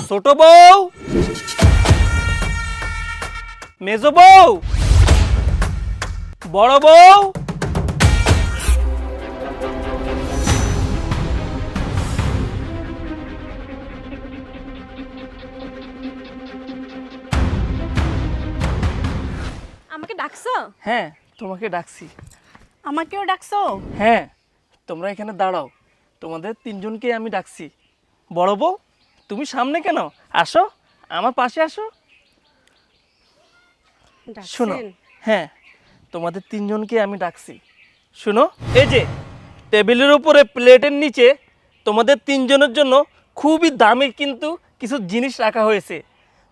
ছোট বউ, মেজো বউ, বড় বউ, আমাকে ডাকছো? হ্যাঁ তোমাকে ডাকছি। আমাকেও ডাকছো? হ্যাঁ, তোমরা এখানে দাঁড়াও, তোমাদের তিনজনকে আমি ডাকছি। বড় বউ, তুমি সামনে কেন? আসো, আমার পাশে আসো। শোনো, হ্যাঁ, তোমাদের তিনজনকে আমি ডাকছি। শোনো, এই যে টেবিলের উপরে প্লেটের নিচে তোমাদের তিনজনের জন্য খুবই দামি কিন্তু কিছু জিনিস রাখা হয়েছে।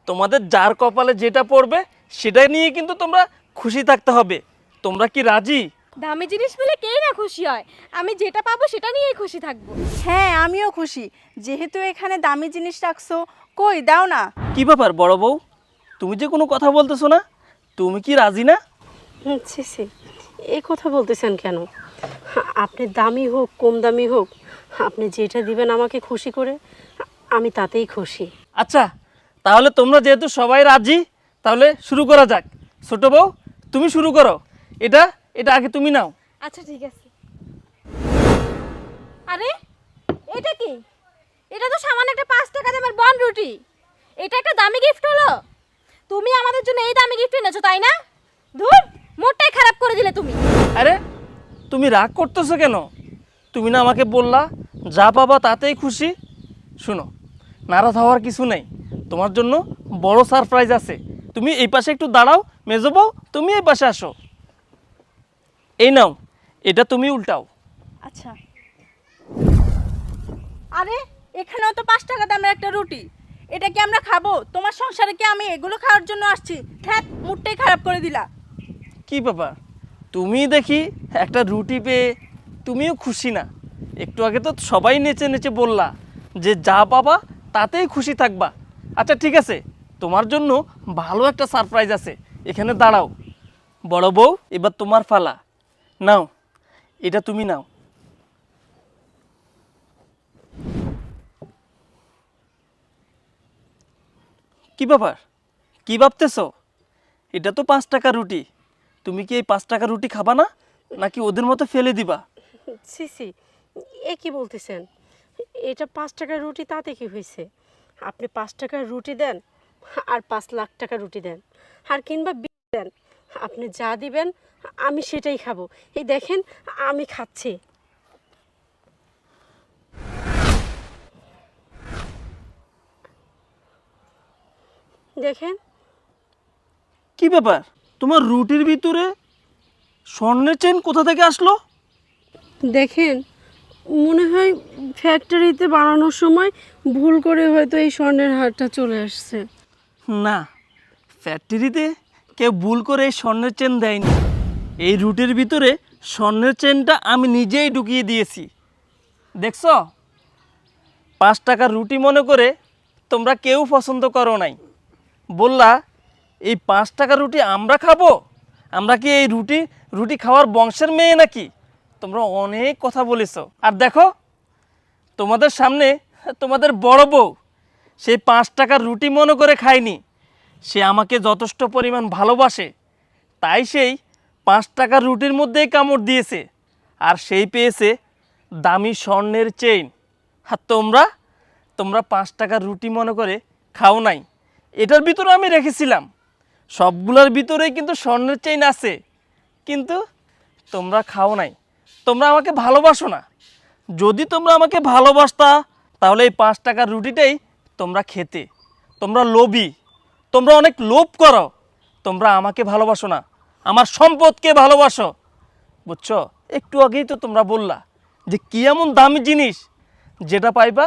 তোমাদের যার কপালে যেটা পড়বে সেটা নিয়ে কিন্তু তোমরা খুশি থাকতে হবে। তোমরা কি রাজি? দামি জিনিস পেলে কে না খুশি হয়? আমি যেটা পাবো সেটা নিয়েই খুশি থাকবো। হ্যাঁ, আমিও খুশি। যেহেতু এখানে দামি জিনিস রাখছো, কই দাও না। কি ব্যাপার বড় বউ, তুমি যে কোনো কথা বলতেছো না? তুমি কি রাজি না? ছি ছি, এই কথা বলতেছেন কেন? আপনি দামি হোক কম দামি হোক, আপনি যেটা দিবেন আমাকে খুশি করে, আমি তাতেই খুশি। আচ্ছা, তাহলে তোমরা যেহেতু সবাই রাজি, তাহলে শুরু করা যাক। ছোট বউ, তুমি শুরু করো। এটা এটা আগে তুমি নাও। আচ্ছা ঠিক আছে। আরে এটা কি? এটা তো সামান্য একটা 5 টাকা দামের বন রুটি। এটা একটা দামি গিফট হলো? তুমি আমাদের জন্য এই দামি গিফট এনেছো তাই না? ধুর, মুডটাই খারাপ করে দিলে তুমি। আরে তুমি রাগ করতেছো কেন? তুমি না আমাকে বললা যা পাবা তাতেই খুশি। শুনো, নারাজ হওয়ার কিছু নেই, তোমার জন্য বড় সারপ্রাইজ আছে। তুমি এই পাশে একটু দাঁড়াও। মেজো বউ, তুমি এই পাশে আসো। এই নাও, এটা তুমি উল্টাও। আচ্ছা। আরে এখানেও তো 5 টাকা দামের একটা রুটি। এটা কি আমরা খাবো? তোমার সংসারে কি আমি এগুলো খাওয়ার জন্য আসছি? ধ্যাৎ, মুডটাই খারাপ করে দিলা। কি ব্যাপার, তুমি দেখি একটা রুটি পেয়ে তুমিও খুশি না? একটু আগে তো সবাই নেচে নেচে বললা যে যা পাবা তাতেই খুশি থাকবা। আচ্ছা ঠিক আছে, তোমার জন্য ভালো একটা সারপ্রাইজ আছে, এখানে দাঁড়াও। বড় বউ, এবার তোমার ফালা। নাও, এটা তুমি নাও। কি ব্যাপার, কি ভাবতেছো? এটা তো 5 টাকা রুটি। তুমি কি এই 5 টাকা রুটি খাবা না, নাকি ওদের মতো ফেলে দিবা? ছি ছি, এ কি বলতেছেন? এটা 5 টাকার রুটি, তাতে কি হয়েছে? আপনি 5 টাকার রুটি দেন আর 5 লাখ টাকার রুটি দেন, আর কিংবা দেন, আপনি যা দিবেন আমি সেটাই খাবো। এই দেখেন, আমি খাচ্ছি। দেখেন। কি ব্যাপার, তোমার রুটির ভিতরে স্বর্ণের চেন কোথা থেকে আসলো? দেখেন, মনে হয় ফ্যাক্টরিতে বানানোর সময় ভুল করে হয়তো এই স্বর্ণের হারটা চলে আসছে। না, ফ্যাক্টরিতে কেউ ভুল করে এই স্বর্ণের চেন দেয়নি। এই রুটির ভিতরে স্বর্ণের চেনটা আমি নিজেই ঢুকিয়ে দিয়েছি। দেখছো, 5 টাকার রুটি মনে করে তোমরা কেউ পছন্দ করো নাই। বললা এই 5 টাকার রুটি আমরা খাবো? আমরা কি এই রুটি খাওয়ার বংশের মেয়ে নাকি? তোমরা অনেক কথা বলেছো। আর দেখো, তোমাদের সামনে তোমাদের বড় বউ সেই 5 টাকার রুটি মনে করে খায়নি। সে আমাকে যথেষ্ট পরিমাণ ভালোবাসে, তাই সেই 5 টাকার রুটির মধ্যেই কামড় দিয়েছে, আর সেই পেয়েছে দামি স্বর্ণের চেইন। আর তোমরা 5 টাকার রুটি মনে করে খাও নাই। এটার ভিতরে আমি রেখেছিলাম, সবগুলোর ভিতরেই কিন্তু স্বর্ণের চেইন আছে, কিন্তু তোমরা খাও নাই। তোমরা আমাকে ভালোবাসো না। যদি তোমরা আমাকে ভালোবাসতা তাহলে এই 5 টাকার রুটিটাই তোমরা খেতে। তোমরা লোভী, তোমরা অনেক লোভ করো। তোমরা আমাকে ভালোবাসো না, আমার সম্পদকে ভালোবাসো। বুঝছো? একটু আগেই তো তোমরা বললা যে কি এমন দামি জিনিস যেটা পাইবা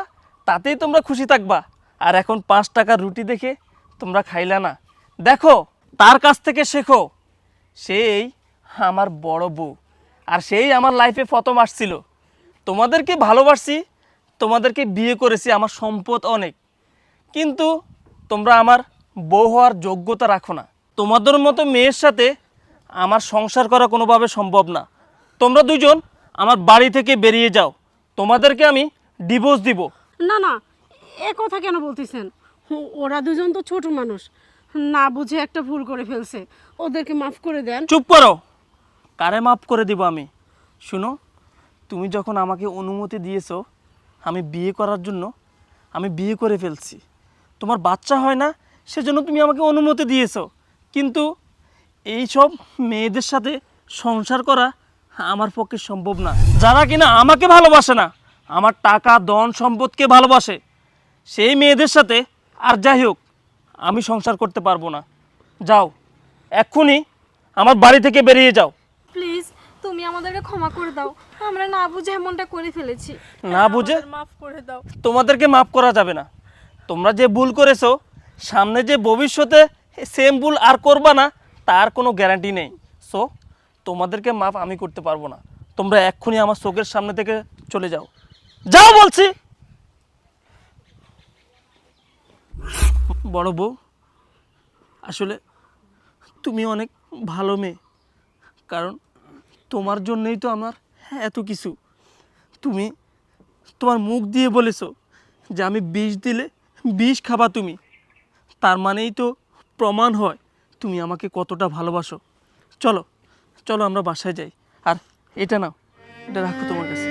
তাতেই তোমরা খুশি থাকবা, আর এখন 5 টাকার রুটি দেখে তোমরা খাইলা না। দেখো, তার কাছ থেকে শেখো। সেই আমার বড় বউ, আর সেই আমার লাইফে প্রথম আসছিল। তোমাদেরকে ভালোবাসি, তোমাদেরকে বিয়ে করেছি, আমার সম্পদ অনেক, কিন্তু তোমরা আমার বউ হওয়ার যোগ্যতা রাখো না। তোমাদের মতো মেয়ের সাথে আমার সংসার করা কোনোভাবে সম্ভব না। তোমরা দুজন আমার বাড়ি থেকে বেরিয়ে যাও, তোমাদেরকে আমি ডিভোর্স দিব। না না, এ কথা কেন বলতেছেন? ওরা দুজন তো ছোট মানুষ, না বুঝে একটা ভুল করে ফেলছে, ওদেরকে মাফ করে দেন। চুপ করো। কারে মাফ করে দিব আমি? শুনো, তুমি যখন আমাকে অনুমতি দিয়েছো আমি বিয়ে করার জন্য, আমি বিয়ে করে ফেলছি। তোমার বাচ্চা হয় না সেজন্য তুমি আমাকে অনুমতি দিয়েছো, কিন্তু এই সব মেয়েদের সাথে সংসার করা আমার পক্ষে সম্ভব না। যারা কিনা আমাকে ভালোবাসে না, আমার টাকা ধন সম্পদকে ভালোবাসে, সেই মেয়েদের সাথে আর যাই হোক আমি সংসার করতে পারবো না। যাও, এক্ষুনি আমার বাড়ি থেকে বেরিয়ে যাও। প্লিজ তুমি আমাদেরকে ক্ষমা করে দাও, আমরা না বুঝে এমনটা করে ফেলেছি। না বুঝে মাফ করে দাও। তোমাদেরকে মাফ করা যাবে না। তোমরা যে ভুল করেছো, সামনে যে ভবিষ্যতে সেম ভুল আর করবা না তার কোনো গ্যারান্টি নেই। সো তোমাদেরকে মাফ আমি করতে পারবো না। তোমরা এক্ষুনি আমার চোখের সামনে থেকে চলে যাও। যাও বলছি। বড় বউ, আসলে তুমি অনেক ভালো মেয়ে, কারণ তোমার জন্যই তো আমার এত কিছু। তুমি তোমার মুখ দিয়ে বলেছো যে আমি বিষ দিলে বিষ খাবা তুমি, তার মানেই তো প্রমাণ হয় তুমি আমাকে কতটা ভালোবাসো। চলো চলো আমরা বাসায় যাই। আর এটা নাও, এটা রাখো তোমার কাছে।